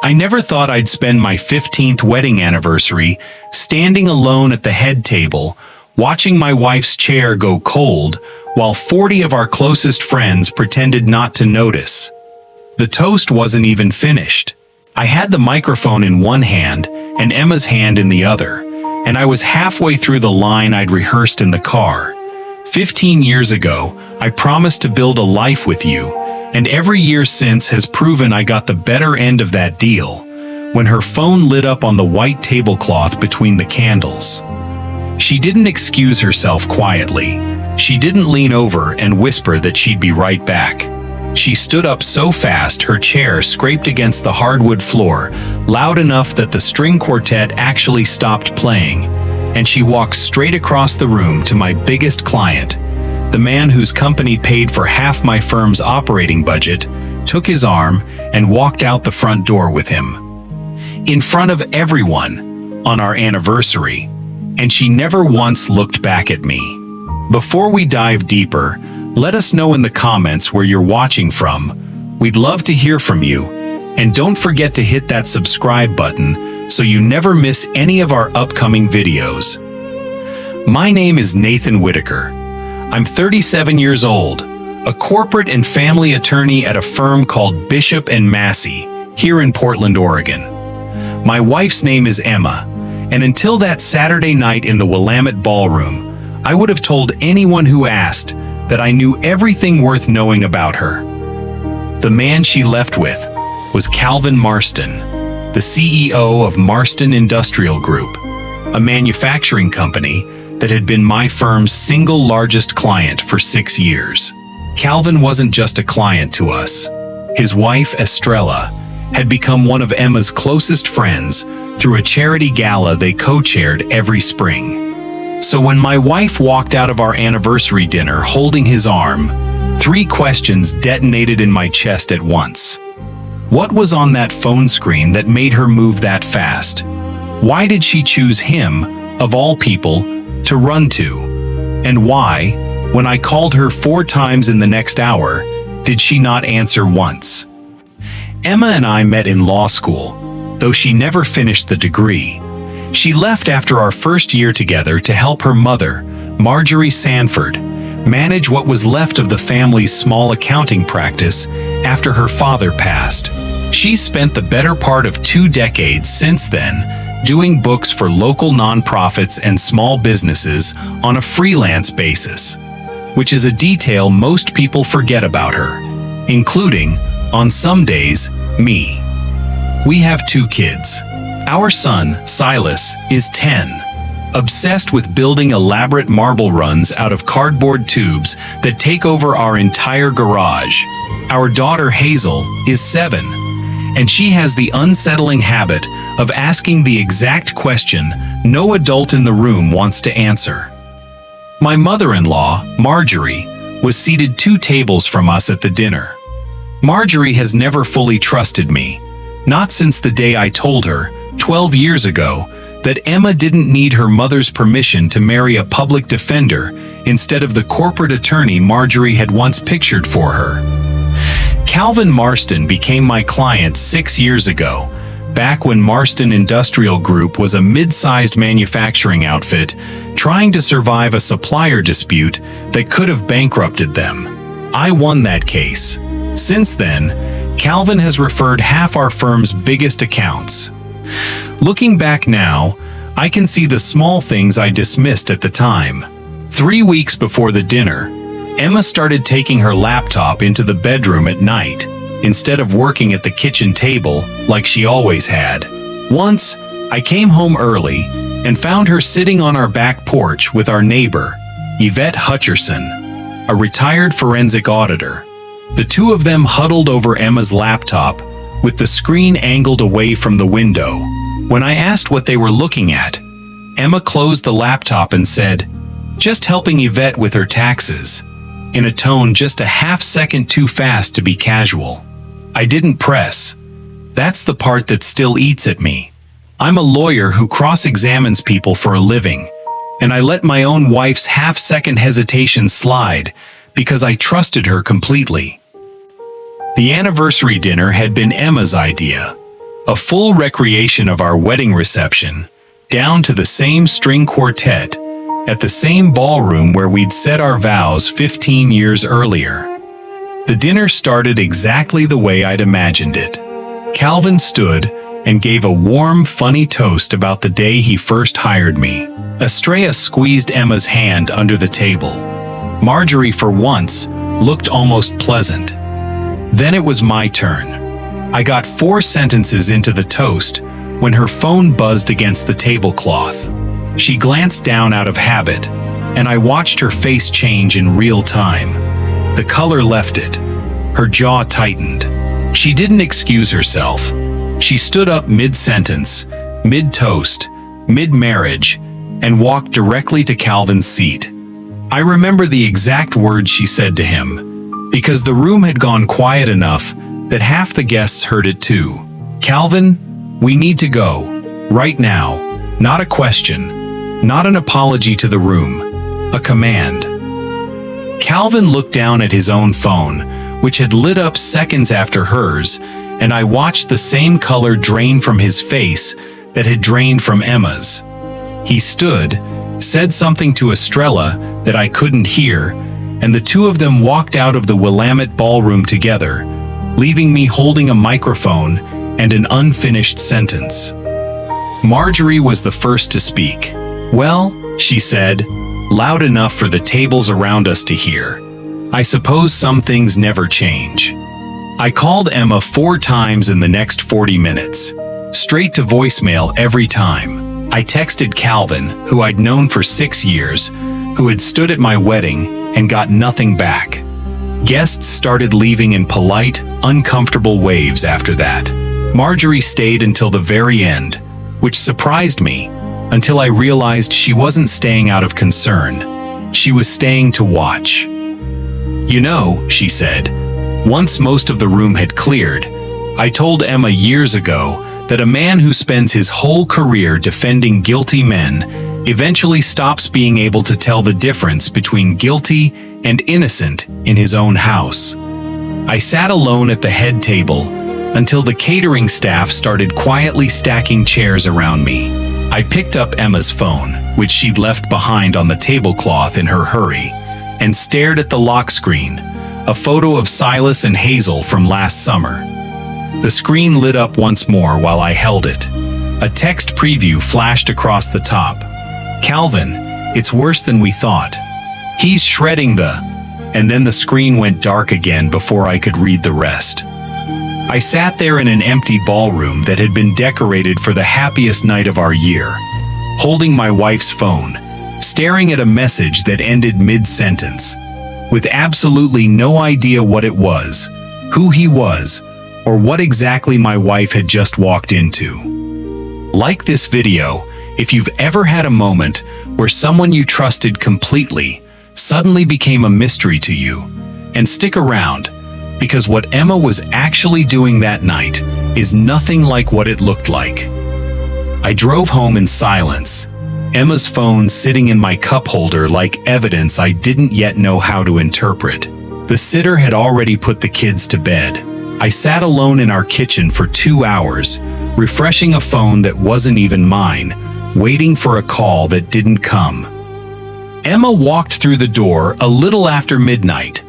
I never thought I'd spend my 15th wedding anniversary standing alone at the head table, watching my wife's chair go cold while 40 of our closest friends pretended not to notice. The toast wasn't even finished. I had the microphone in one hand and Emma's hand in the other, and I was halfway through the line I'd rehearsed in the car. 15 years ago, I promised to build a life with you, and every year since has proven I got the better end of that deal, when her phone lit up on the white tablecloth between the candles. She didn't excuse herself quietly. She didn't lean over and whisper that she'd be right back. She stood up so fast her chair scraped against the hardwood floor, loud enough that the string quartet actually stopped playing, and she walked straight across the room to my biggest client, the man whose company paid for half my firm's operating budget, took his arm, and walked out the front door with him. In front of everyone, on our anniversary, and she never once looked back at me. Before we dive deeper, let us know in the comments where you're watching from. We'd love to hear from you, and don't forget to hit that subscribe button so you never miss any of our upcoming videos. My name is Nathan Whitaker. I'm 37 years old, a corporate and family attorney at a firm called Bishop & Massey here in Portland, Oregon. My wife's name is Emma, and until that Saturday night in the Willamette Ballroom, I would have told anyone who asked that I knew everything worth knowing about her. The man she left with was Calvin Marston, the CEO of Marston Industrial Group, a manufacturing company that had been my firm's single largest client for 6 years. Calvin wasn't just a client to us. His wife, Estrella, had become one of Emma's closest friends through a charity gala they co-chaired every spring. So when my wife walked out of our anniversary dinner holding his arm, 3 questions detonated in my chest at once. What was on that phone screen that made her move that fast? Why did she choose him, of all people, to run to? And why, when I called her 4 times in the next hour, did she not answer once? Emma and I met in law school, though she never finished the degree. She left after our first year together to help her mother, Marjorie Sanford, manage what was left of the family's small accounting practice after her father passed. She's spent the better part of 2 decades since then doing books for local nonprofits and small businesses on a freelance basis, which is a detail most people forget about her, including, on some days, me. We have 2 kids. Our son, Silas, is 10, obsessed with building elaborate marble runs out of cardboard tubes that take over our entire garage. Our daughter, Hazel, is 7, and she has the unsettling habit of asking the exact question no adult in the room wants to answer. My mother-in-law, Marjorie, was seated 2 tables from us at the dinner. Marjorie has never fully trusted me, not since the day I told her, 12 years ago, that Emma didn't need her mother's permission to marry a public defender instead of the corporate attorney Marjorie had once pictured for her. Calvin Marston became my client 6 years ago, back when Marston Industrial Group was a mid-sized manufacturing outfit trying to survive a supplier dispute that could have bankrupted them. I won that case. Since then, Calvin has referred half our firm's biggest accounts. Looking back now, I can see the small things I dismissed at the time. 3 weeks before the dinner, Emma started taking her laptop into the bedroom at night, instead of working at the kitchen table like she always had. Once, I came home early and found her sitting on our back porch with our neighbor, Yvette Hutcherson, a retired forensic auditor. The 2 of them huddled over Emma's laptop, with the screen angled away from the window. When I asked what they were looking at, Emma closed the laptop and said, "Just helping Yvette with her taxes," in a tone just a half-second too fast to be casual. I didn't press. That's the part that still eats at me. I'm a lawyer who cross-examines people for a living, and I let my own wife's half-second hesitation slide because I trusted her completely. The anniversary dinner had been Emma's idea. A full recreation of our wedding reception, down to the same string quartet, at the same ballroom where we'd said our vows 15 years earlier. The dinner started exactly the way I'd imagined it. Calvin stood and gave a warm, funny toast about the day he first hired me. Estrella squeezed Emma's hand under the table. Marjorie, for once, looked almost pleasant. Then it was my turn. I got 4 sentences into the toast when her phone buzzed against the tablecloth. She glanced down out of habit, and I watched her face change in real time. The color left it. Her jaw tightened. She didn't excuse herself. She stood up mid-sentence, mid-toast, mid-marriage, and walked directly to Calvin's seat. I remember the exact words she said to him, because the room had gone quiet enough that half the guests heard it too. "Calvin, we need to go. Right now. Not a question. Not an apology to the room. A command." Calvin looked down at his own phone, which had lit up seconds after hers, and I watched the same color drain from his face that had drained from Emma's. He stood, said something to Estrella that I couldn't hear, and the two of them walked out of the Willamette ballroom together, leaving me holding a microphone and an unfinished sentence. Marjorie was the first to speak. "Well," she said, loud enough for the tables around us to hear, "I suppose some things never change." I called Emma 4 times in the next 40 minutes. Straight to voicemail every time. I texted Calvin, who I'd known for 6 years, who had stood at my wedding, and got nothing back. Guests started leaving in polite, uncomfortable waves after that. Marjorie stayed until the very end, which surprised me, until I realized she wasn't staying out of concern. She was staying to watch. "You know," she said, once most of the room had cleared, "I told Emma years ago that a man who spends his whole career defending guilty men eventually stops being able to tell the difference between guilty and innocent in his own house." I sat alone at the head table until the catering staff started quietly stacking chairs around me. I picked up Emma's phone, which she'd left behind on the tablecloth in her hurry, and stared at the lock screen, a photo of Silas and Hazel from last summer. The screen lit up once more while I held it. A text preview flashed across the top. "Calvin, it's worse than we thought. He's shredding the..." And then the screen went dark again before I could read the rest. I sat there in an empty ballroom that had been decorated for the happiest night of our year, holding my wife's phone, staring at a message that ended mid-sentence, with absolutely no idea what it was, who he was, or what exactly my wife had just walked into. Like this video, if you've ever had a moment where someone you trusted completely suddenly became a mystery to you, and stick around, because what Emma was actually doing that night is nothing like what it looked like. I drove home in silence, Emma's phone sitting in my cup holder like evidence I didn't yet know how to interpret. The sitter had already put the kids to bed. I sat alone in our kitchen for 2 hours, refreshing a phone that wasn't even mine, waiting for a call that didn't come. Emma walked through the door a little after midnight.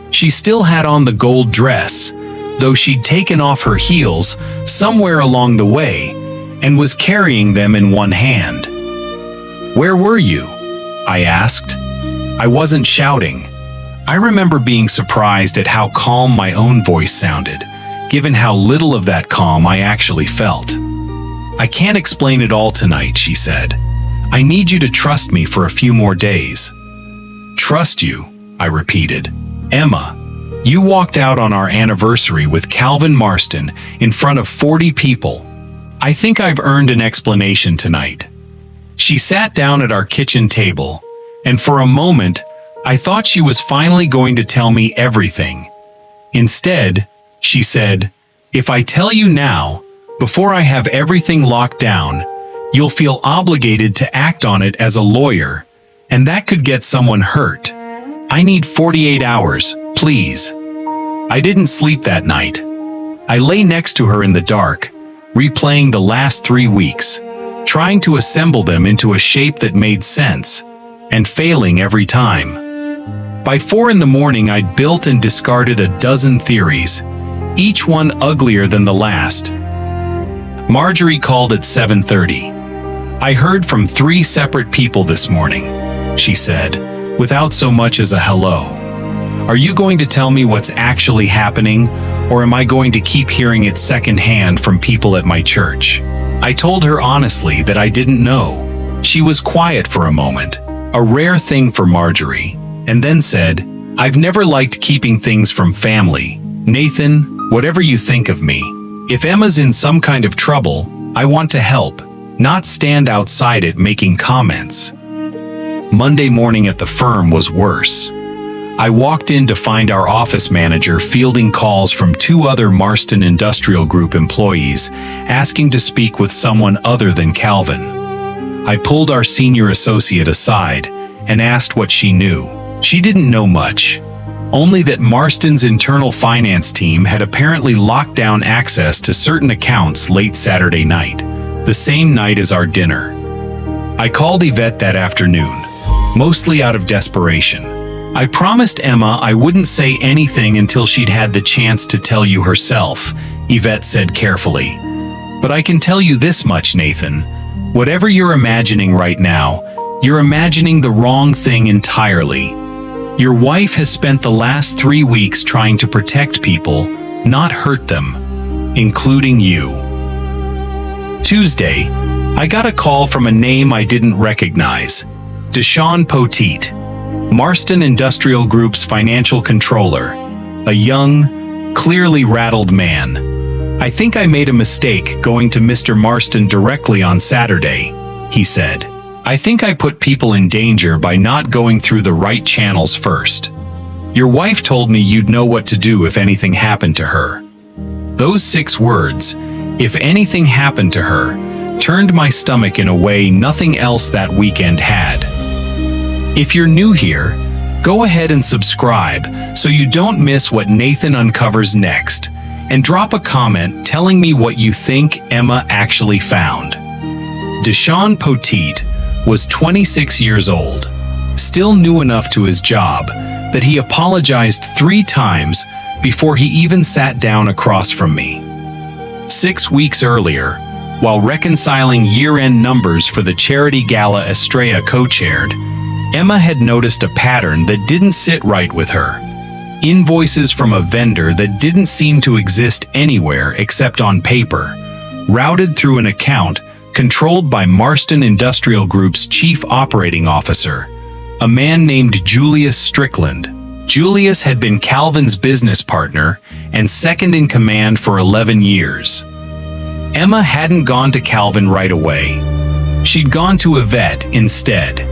She still had on the gold dress, though she'd taken off her heels somewhere along the way, and was carrying them in one hand. "Where were you?" I asked. I wasn't shouting. I remember being surprised at how calm my own voice sounded, given how little of that calm I actually felt. "I can't explain it all tonight," she said. "I need you to trust me for a few more days." "Trust you," I repeated. "Emma, you walked out on our anniversary with Calvin Marston in front of 40 people. I think I've earned an explanation tonight." She sat down at our kitchen table, and for a moment, I thought she was finally going to tell me everything. Instead, she said, "If I tell you now, before I have everything locked down, you'll feel obligated to act on it as a lawyer, and that could get someone hurt. I need 48 hours, please." I didn't sleep that night. I lay next to her in the dark, replaying the last 3 weeks, trying to assemble them into a shape that made sense, and failing every time. By 4 in the morning, I'd built and discarded a dozen theories, each one uglier than the last. Marjorie called at 7:30. "I heard from 3 separate people this morning," she said, without so much as a hello. "Are you going to tell me what's actually happening, or am I going to keep hearing it secondhand from people at my church?" I told her honestly that I didn't know. She was quiet for a moment, a rare thing for Marjorie, and then said, "I've never liked keeping things from family. Nathan, whatever you think of me, if Emma's in some kind of trouble, I want to help, not stand outside it making comments." Monday morning at the firm was worse. I walked in to find our office manager fielding calls from 2 other Marston Industrial Group employees asking to speak with someone other than Calvin. I pulled our senior associate aside and asked what she knew. She didn't know much, only that Marston's internal finance team had apparently locked down access to certain accounts late Saturday night, the same night as our dinner. I called Yvette that afternoon, mostly out of desperation. "I promised Emma I wouldn't say anything until she'd had the chance to tell you herself," Yvette said carefully. "But I can tell you this much, Nathan. Whatever you're imagining right now, you're imagining the wrong thing entirely. Your wife has spent the last 3 weeks trying to protect people, not hurt them, including you." Tuesday, I got a call from a name I didn't recognize. Deshaun Poteet, Marston Industrial Group's financial controller, a young, clearly rattled man. "I think I made a mistake going to Mr. Marston directly on Saturday," he said. "I think I put people in danger by not going through the right channels first. Your wife told me you'd know what to do if anything happened to her." Those 6 words, "if anything happened to her," turned my stomach in a way nothing else that weekend had. If you're new here, go ahead and subscribe so you don't miss what Nathan uncovers next, and drop a comment telling me what you think Emma actually found. Deshaun Poteet was 26 years old, still new enough to his job that he apologized 3 times before he even sat down across from me. 6 weeks earlier, while reconciling year-end numbers for the charity gala Estrella co-chaired, Emma had noticed a pattern that didn't sit right with her. Invoices from a vendor that didn't seem to exist anywhere except on paper, routed through an account controlled by Marston Industrial Group's chief operating officer, a man named Julius Strickland. Julius had been Calvin's business partner and second in command for 11 years. Emma hadn't gone to Calvin right away. She'd gone to Yvette instead,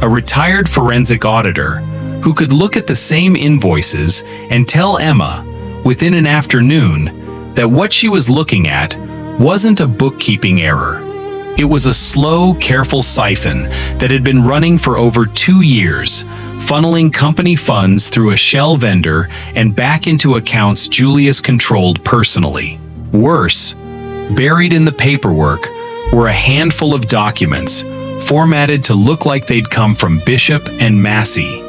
a retired forensic auditor who could look at the same invoices and tell Emma, within an afternoon, that what she was looking at wasn't a bookkeeping error. It was a slow, careful siphon that had been running for over 2 years, funneling company funds through a shell vendor and back into accounts Julius controlled personally. Worse, buried in the paperwork were a handful of documents formatted to look like they'd come from Bishop and Massey,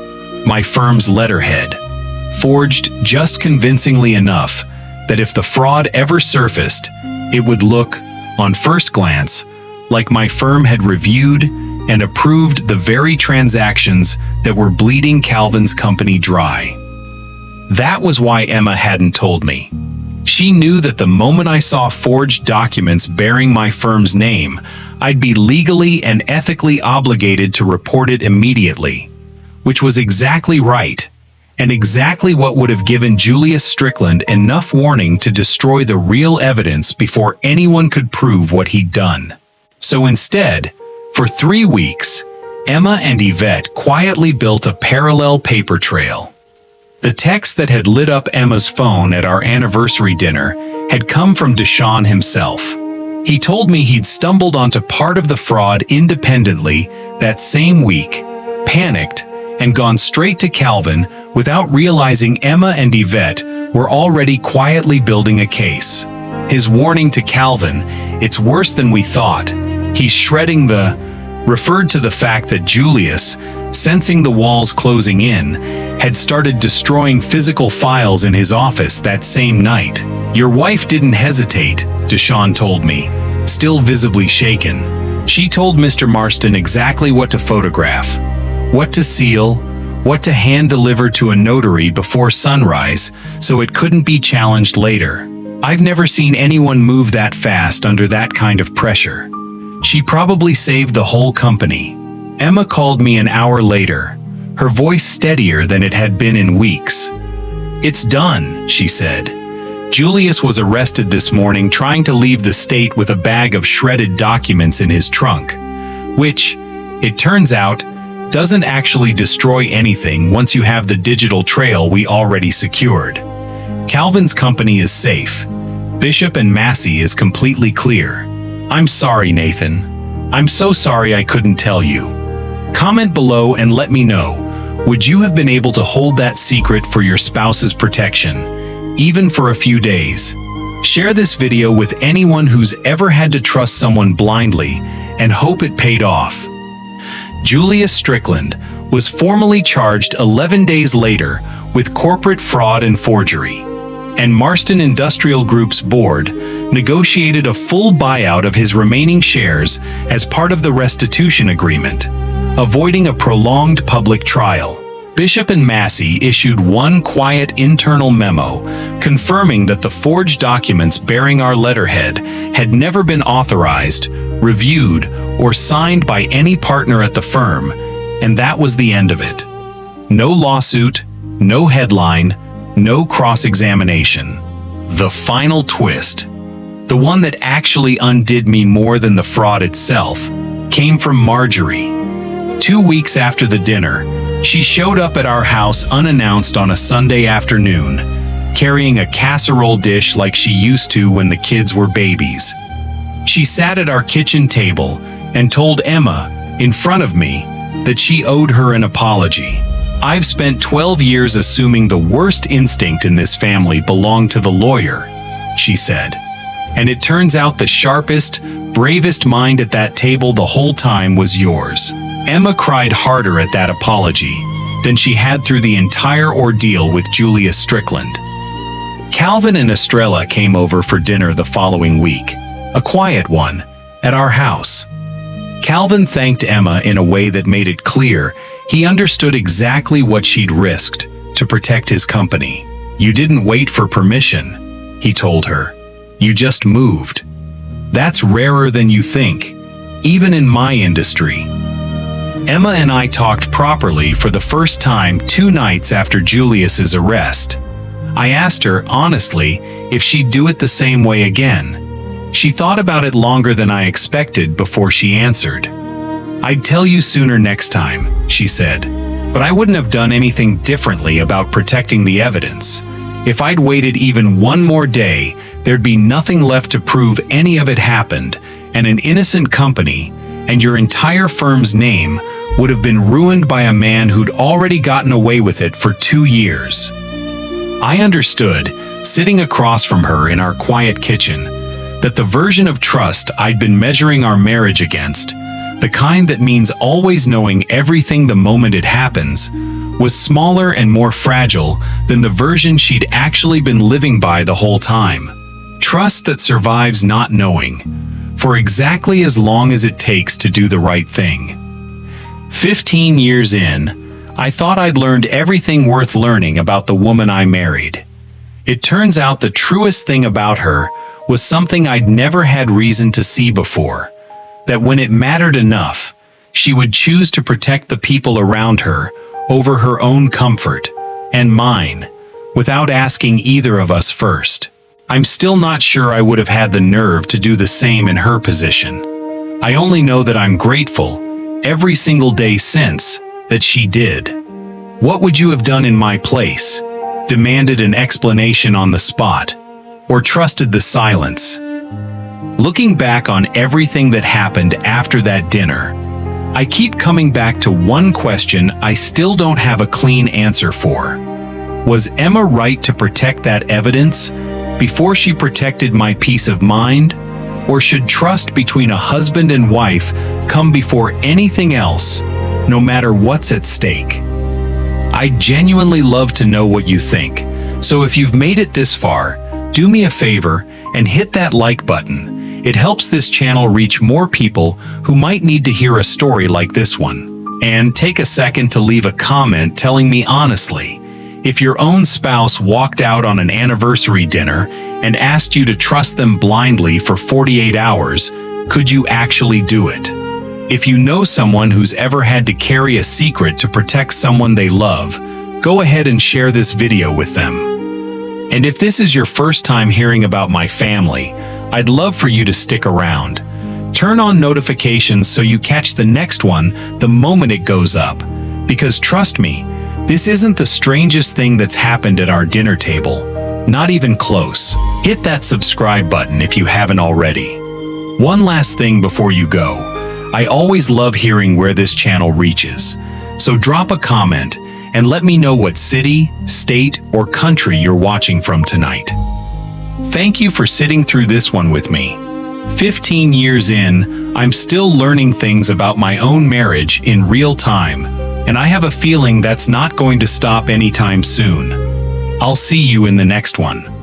my firm's letterhead, forged just convincingly enough that if the fraud ever surfaced, it would look, on first glance, like my firm had reviewed and approved the very transactions that were bleeding Calvin's company dry. That was why Emma hadn't told me. She knew that the moment I saw forged documents bearing my firm's name, I'd be legally and ethically obligated to report it immediately, which was exactly right, and exactly what would have given Julius Strickland enough warning to destroy the real evidence before anyone could prove what he'd done. So instead, for 3 weeks, Emma and Yvette quietly built a parallel paper trail. The text that had lit up Emma's phone at our anniversary dinner had come from Deshaun himself. He told me he'd stumbled onto part of the fraud independently that same week, panicked, and gone straight to Calvin without realizing Emma and Yvette were already quietly building a case. His warning to Calvin, "It's worse than we thought. He's shredding the," referred to the fact that Julius, sensing the walls closing in, had started destroying physical files in his office that same night. "Your wife didn't hesitate," Deshawn told me, still visibly shaken. "She told Mr. Marston exactly what to photograph, what to seal, what to hand-deliver to a notary before sunrise so it couldn't be challenged later. I've never seen anyone move that fast under that kind of pressure. She probably saved the whole company." Emma called me an hour later, her voice steadier than it had been in weeks. "It's done," she said. "Julius was arrested this morning trying to leave the state with a bag of shredded documents in his trunk, which, it turns out, doesn't actually destroy anything once you have the digital trail we already secured. Calvin's company is safe. Bishop and Massey is completely clear. I'm sorry, Nathan. I'm so sorry I couldn't tell you. Comment below and let me know. Would you have been able to hold that secret for your spouse's protection, even for a few days? Share this video with anyone who's ever had to trust someone blindly and hope it paid off." Julius Strickland was formally charged 11 days later with corporate fraud and forgery, and Marston Industrial Group's board negotiated a full buyout of his remaining shares as part of the restitution agreement, avoiding a prolonged public trial. Bishop and Massey issued one quiet internal memo confirming that the forged documents bearing our letterhead had never been authorized, reviewed, or signed by any partner at the firm, and that was the end of it. No lawsuit, no headline, no cross-examination. The final twist, the one that actually undid me more than the fraud itself, came from Marjorie. 2 weeks after the dinner, she showed up at our house unannounced on a Sunday afternoon, carrying a casserole dish like she used to when the kids were babies. She sat at our kitchen table and told Emma, in front of me, that she owed her an apology. "I've spent 12 years assuming the worst instinct in this family belonged to the lawyer," she said. "And it turns out the sharpest, bravest mind at that table the whole time was yours." Emma cried harder at that apology than she had through the entire ordeal with Julius Strickland. Calvin and Estrella came over for dinner the following week, a quiet one, at our house. Calvin thanked Emma in a way that made it clear he understood exactly what she'd risked to protect his company. "You didn't wait for permission," he told her. "You just moved. That's rarer than you think, even in my industry." Emma and I talked properly for the first time 2 nights after Julius's arrest. I asked her, honestly, if she'd do it the same way again. She thought about it longer than I expected before she answered. "I'd tell you sooner next time," she said, "but I wouldn't have done anything differently about protecting the evidence. If I'd waited even one more day, there'd be nothing left to prove any of it happened, and an innocent company, and your entire firm's name, would have been ruined by a man who'd already gotten away with it for 2 years." I understood, sitting across from her in our quiet kitchen, that the version of trust I'd been measuring our marriage against, the kind that means always knowing everything the moment it happens, was smaller and more fragile than the version she'd actually been living by the whole time. Trust that survives not knowing, for exactly as long as it takes to do the right thing. 15 years in, I thought I'd learned everything worth learning about the woman I married. It turns out the truest thing about her was something I'd never had reason to see before, that when it mattered enough, she would choose to protect the people around her over her own comfort, and mine, without asking either of us first. I'm still not sure I would have had the nerve to do the same in her position. I only know that I'm grateful, every single day since, that she did. "What would you have done in my place?" demanded an explanation on the spot, or trusted the silence. Looking back on everything that happened after that dinner, I keep coming back to one question I still don't have a clean answer for. Was Emma right to protect that evidence, before she protected my peace of mind? Or should trust between a husband and wife come before anything else, no matter what's at stake? I genuinely love to know what you think, so if you've made it this far, do me a favor and hit that like button. It helps this channel reach more people who might need to hear a story like this one. And take a second to leave a comment telling me honestly, if your own spouse walked out on an anniversary dinner and asked you to trust them blindly for 48 hours, could you actually do it? If you know someone who's ever had to carry a secret to protect someone they love, go ahead and share this video with them. And if this is your first time hearing about my family, I'd love for you to stick around. Turn on notifications so you catch the next one the moment it goes up. Because trust me, this isn't the strangest thing that's happened at our dinner table. Not even close. Hit that subscribe button if you haven't already. One last thing before you go. I always love hearing where this channel reaches. So drop a comment and let me know what city, state, or country you're watching from tonight. Thank you for sitting through this one with me. 15 years in, I'm still learning things about my own marriage in real time, and I have a feeling that's not going to stop anytime soon. I'll see you in the next one.